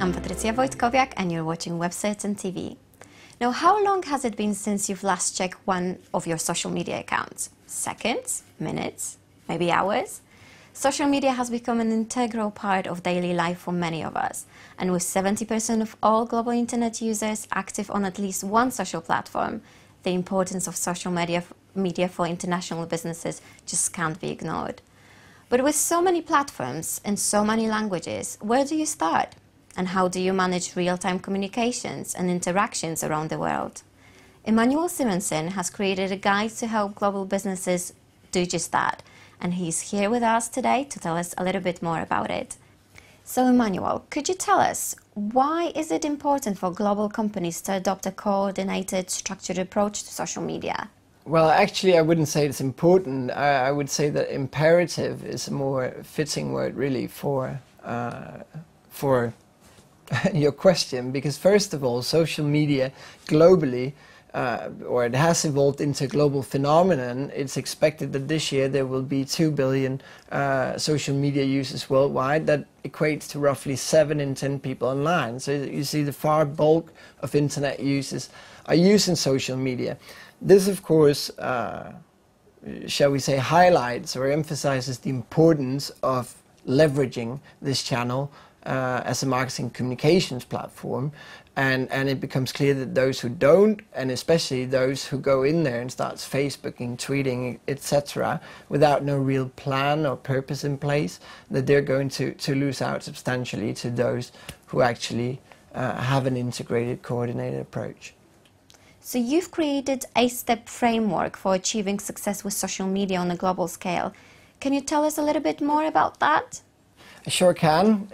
I'm Patrycja Wojtkowiak and you're watching Webcertain TV. Now, how long has it been since you've last checked one of your social media accounts? Seconds? Minutes? Maybe hours? Social media has become an integral part of daily life for many of us. And with 70% of all global internet users active on at least one social platform, the importance of social media for international businesses just can't be ignored. But with so many platforms and so many languages, where do you start? And how do you manage real-time communications and interactions around the world? Emmanuel Simonsen has created a guide to help global businesses do just that. And he's here with us today to tell us a little bit more about it. So Emmanuel, could you tell us, why is it important for global companies to adopt a coordinated, structured approach to social media? Well, actually, I wouldn't say it's important. I would say that imperative is a more fitting word, really, for your question. Because first of all, social media globally, or it has evolved into a global phenomenon. It's expected that this year there will be 2 billion social media users worldwide. That equates to roughly 7 in 10 people online. So you see the far bulk of internet users are using social media. This, of course, shall we say, highlights or emphasizes the importance of leveraging this channel as a marketing communications platform. And it becomes clear that those who don't, and especially those who go in there and starts Facebooking, tweeting, etc., without no real plan or purpose in place, that they're going to lose out substantially to those who actually have an integrated, coordinated approach. So you've created a step framework for achieving success with social media on a global scale. Can you tell us a little bit more about that? I sure can.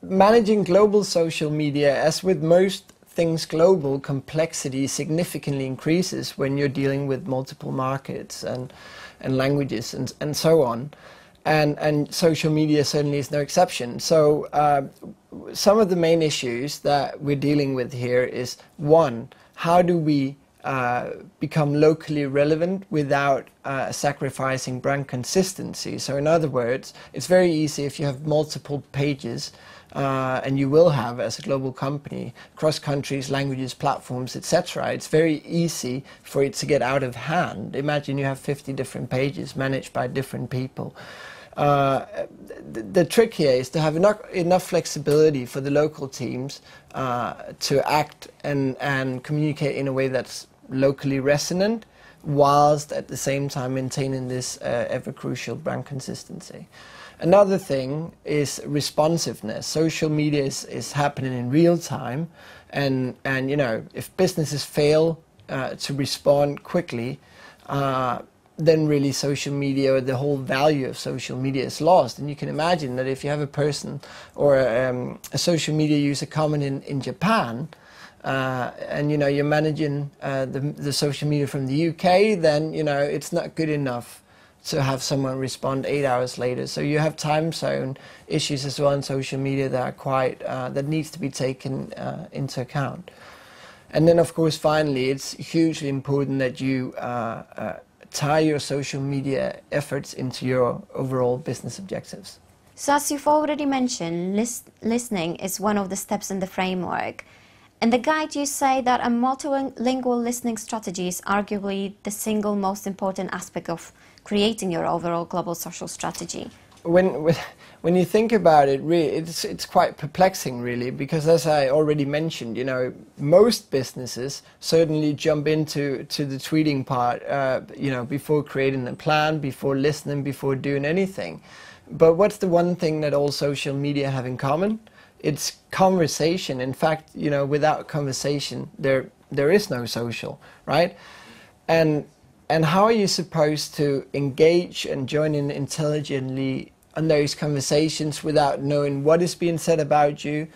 Managing global social media, as with most things global, complexity significantly increases when you're dealing with multiple markets and languages and so on. And social media certainly is no exception. So some of the main issues that we're dealing with here is, one, how do we become locally relevant without sacrificing brand consistency? So in other words, it's very easy if you have multiple pages, and you will have as a global company, across countries, languages, platforms, etc. It's very easy for it to get out of hand. Imagine you have 50 different pages managed by different people. The trick here is to have enough flexibility for the local teams to act and communicate in a way that's locally resonant, whilst at the same time maintaining this ever crucial brand consistency. Another thing is responsiveness. Social media is happening in real time, and you know, if businesses fail to respond quickly, then really social media, or the whole value of social media, is lost. And you can imagine that if you have a person or a social media user common in Japan, and you know, you're managing the social media from the UK, then you know, it's not good enough to have someone respond 8 hours later. So you have time zone issues as well in social media that are quite that needs to be taken into account. And then of course, finally, it's hugely important that you tie your social media efforts into your overall business objectives. So as you've already mentioned, listening is one of the steps in the framework. In the guide, you say that a multilingual listening strategy is arguably the single most important aspect of creating your overall global social strategy. When you think about it, really, it's quite perplexing, really, because as I already mentioned, you know, most businesses certainly jump into the tweeting part, you know, before creating a plan, before listening, before doing anything. But what's the one thing that all social media have in common? It's conversation. In fact, you know, without conversation, there is no social, right? And how are you supposed to engage and join in intelligently on those conversations without knowing what is being said about you,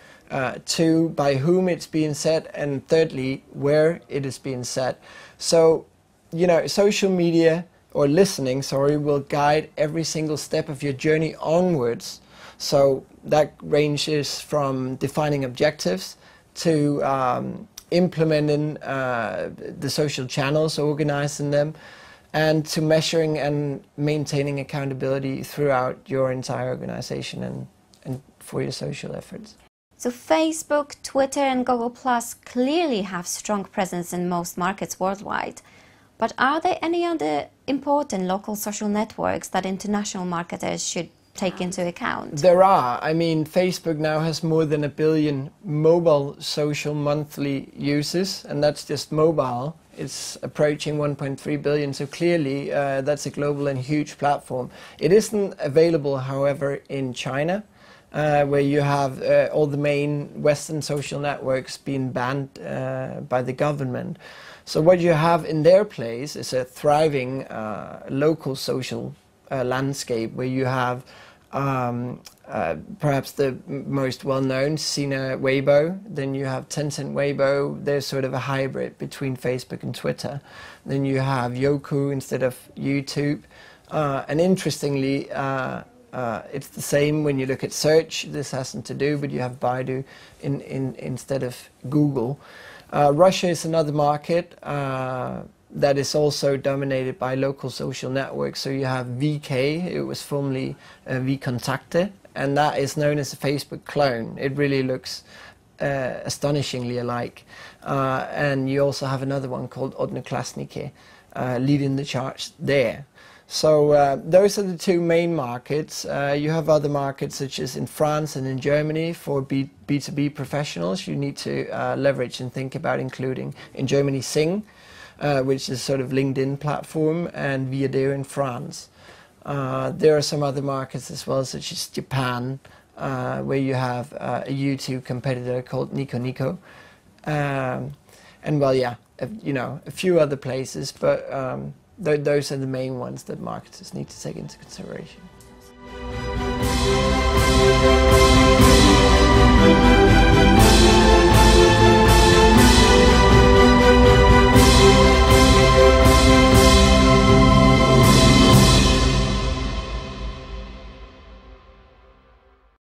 two, by whom it's being said, and thirdly, where it is being said? So, you know, social media, or listening, sorry, will guide every single step of your journey onwards. So that ranges from defining objectives to implementing the social channels, organizing them, and to measuring and maintaining accountability throughout your entire organization and for your social efforts. So Facebook, Twitter and Google Plus clearly have strong presence in most markets worldwide. But are there any other important local social networks that international marketers should take into account? There are. I mean, Facebook now has more than 1 billion mobile social monthly users, and that's just mobile. It's approaching 1.3 billion, so clearly that's a global and huge platform. It isn't available, however, in China, where you have all the main Western social networks being banned by the government. So what you have in their place is a thriving local social landscape where you have perhaps the most well-known, Sina Weibo. Then you have Tencent Weibo. There's sort of a hybrid between Facebook and Twitter. Then you have Youku instead of YouTube. And interestingly, it's the same when you look at search. This hasn't to do, but you have Baidu instead of Google. Russia is another market that is also dominated by local social networks. So you have VK, it was formerly VKontakte, and that is known as a Facebook clone. It really looks astonishingly alike. And you also have another one called Odnoklassniki leading the charge there. So those are the two main markets. You have other markets such as in France and in Germany for B2B professionals. You need to leverage and think about including in Germany Sing, which is sort of LinkedIn platform, and Viadeo in France. There are some other markets as well, such as Japan, where you have a YouTube competitor called Nico Nico. And well, yeah, you know, a few other places, but those are the main ones that marketers need to take into consideration.